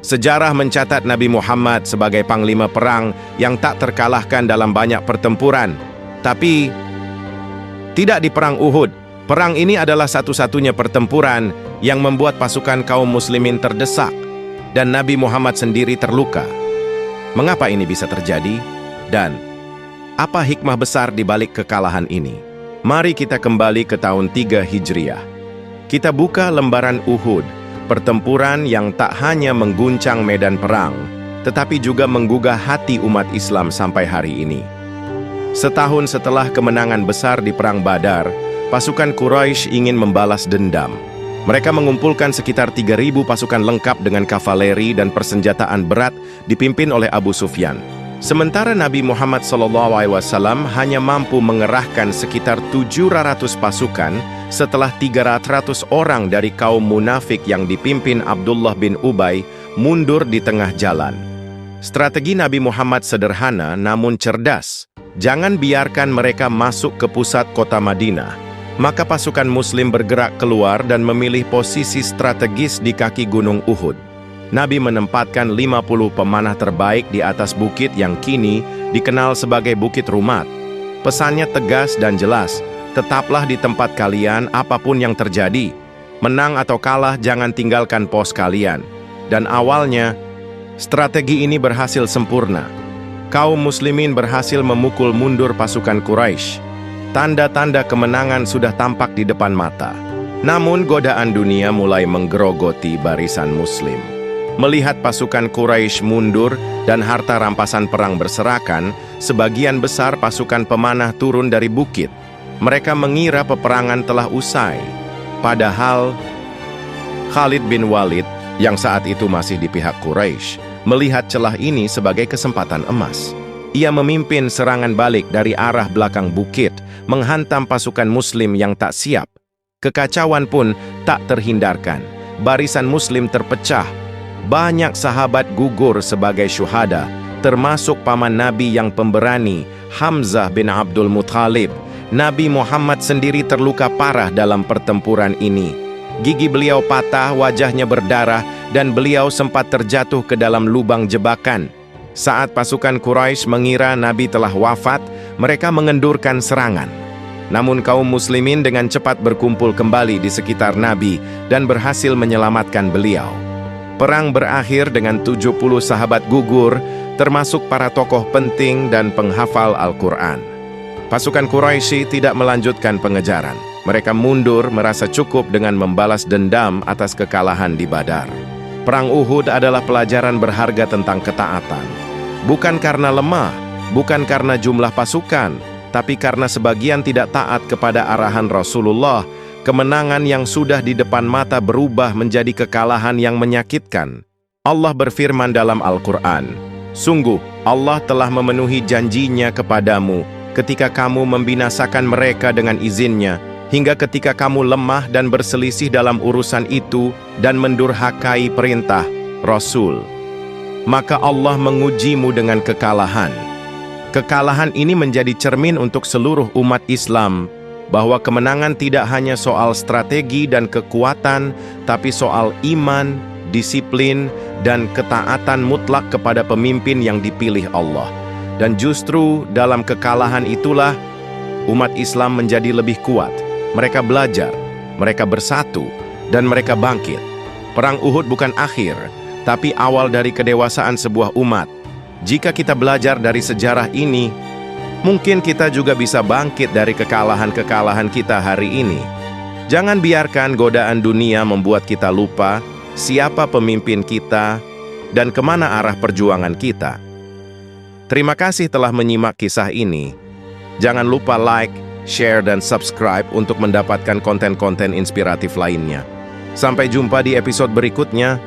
Sejarah mencatat Nabi Muhammad sebagai panglima perang yang tak terkalahkan dalam banyak pertempuran. Tapi, tidak di Perang Uhud. Perang ini adalah satu-satunya pertempuran yang membuat pasukan kaum muslimin terdesak dan Nabi Muhammad sendiri terluka. Mengapa ini bisa terjadi? Dan apa hikmah besar di balik kekalahan ini? Mari kita kembali ke tahun 3 Hijriah. Kita buka lembaran Uhud, pertempuran yang tak hanya mengguncang medan perang, tetapi juga menggugah hati umat Islam sampai hari ini. Setahun setelah kemenangan besar di Perang Badar, pasukan Quraisy ingin membalas dendam. Mereka mengumpulkan sekitar 3.000 pasukan lengkap dengan kavaleri dan persenjataan berat dipimpin oleh Abu Sufyan. Sementara Nabi Muhammad SAW hanya mampu mengerahkan sekitar 700 pasukan setelah 300 orang dari kaum munafik yang dipimpin Abdullah bin Ubay mundur di tengah jalan. Strategi Nabi Muhammad sederhana namun cerdas. Jangan biarkan mereka masuk ke pusat kota Madinah. Maka pasukan Muslim bergerak keluar dan memilih posisi strategis di kaki Gunung Uhud. Nabi menempatkan 50 pemanah terbaik di atas bukit yang kini dikenal sebagai Bukit Rumat. Pesannya tegas dan jelas, tetaplah di tempat kalian apapun yang terjadi. Menang atau kalah jangan tinggalkan pos kalian. Dan awalnya, strategi ini berhasil sempurna. Kaum muslimin berhasil memukul mundur pasukan Quraisy. Tanda-tanda kemenangan sudah tampak di depan mata. Namun godaan dunia mulai menggerogoti barisan muslim. Melihat pasukan Quraisy mundur dan harta rampasan perang berserakan, sebagian besar pasukan pemanah turun dari bukit. Mereka mengira peperangan telah usai. Padahal, Khalid bin Walid, yang saat itu masih di pihak Quraisy, melihat celah ini sebagai kesempatan emas. Ia memimpin serangan balik dari arah belakang bukit, menghantam pasukan muslim yang tak siap. Kekacauan pun tak terhindarkan. Barisan muslim terpecah. Banyak sahabat gugur sebagai syuhada, termasuk paman Nabi yang pemberani, Hamzah bin Abdul Muthalib. Nabi Muhammad sendiri terluka parah dalam pertempuran ini. Gigi beliau patah, wajahnya berdarah, dan beliau sempat terjatuh ke dalam lubang jebakan. Saat pasukan Quraisy mengira Nabi telah wafat, mereka mengendurkan serangan. Namun kaum muslimin dengan cepat berkumpul kembali di sekitar Nabi dan berhasil menyelamatkan beliau. Perang berakhir dengan 70 sahabat gugur, termasuk para tokoh penting dan penghafal Al-Quran. Pasukan Quraisy tidak melanjutkan pengejaran. Mereka mundur merasa cukup dengan membalas dendam atas kekalahan di Badar. Perang Uhud adalah pelajaran berharga tentang ketaatan. Bukan karena lemah, bukan karena jumlah pasukan, tapi karena sebagian tidak taat kepada arahan Rasulullah. Kemenangan yang sudah di depan mata berubah menjadi kekalahan yang menyakitkan. Allah berfirman dalam Al-Quran, "Sungguh, Allah telah memenuhi janjinya kepadamu ketika kamu membinasakan mereka dengan izinnya, hingga ketika kamu lemah dan berselisih dalam urusan itu dan mendurhakai perintah Rasul. Maka Allah mengujimu dengan kekalahan." Kekalahan ini menjadi cermin untuk seluruh umat Islam, bahwa kemenangan tidak hanya soal strategi dan kekuatan, tapi soal iman, disiplin, dan ketaatan mutlak kepada pemimpin yang dipilih Allah. Dan justru dalam kekalahan itulah, umat Islam menjadi lebih kuat. Mereka belajar, mereka bersatu, dan mereka bangkit. Perang Uhud bukan akhir, tapi awal dari kedewasaan sebuah umat. Jika kita belajar dari sejarah ini, mungkin kita juga bisa bangkit dari kekalahan-kekalahan kita hari ini. Jangan biarkan godaan dunia membuat kita lupa siapa pemimpin kita dan kemana arah perjuangan kita. Terima kasih telah menyimak kisah ini. Jangan lupa like, share, dan subscribe untuk mendapatkan konten-konten inspiratif lainnya. Sampai jumpa di episode berikutnya.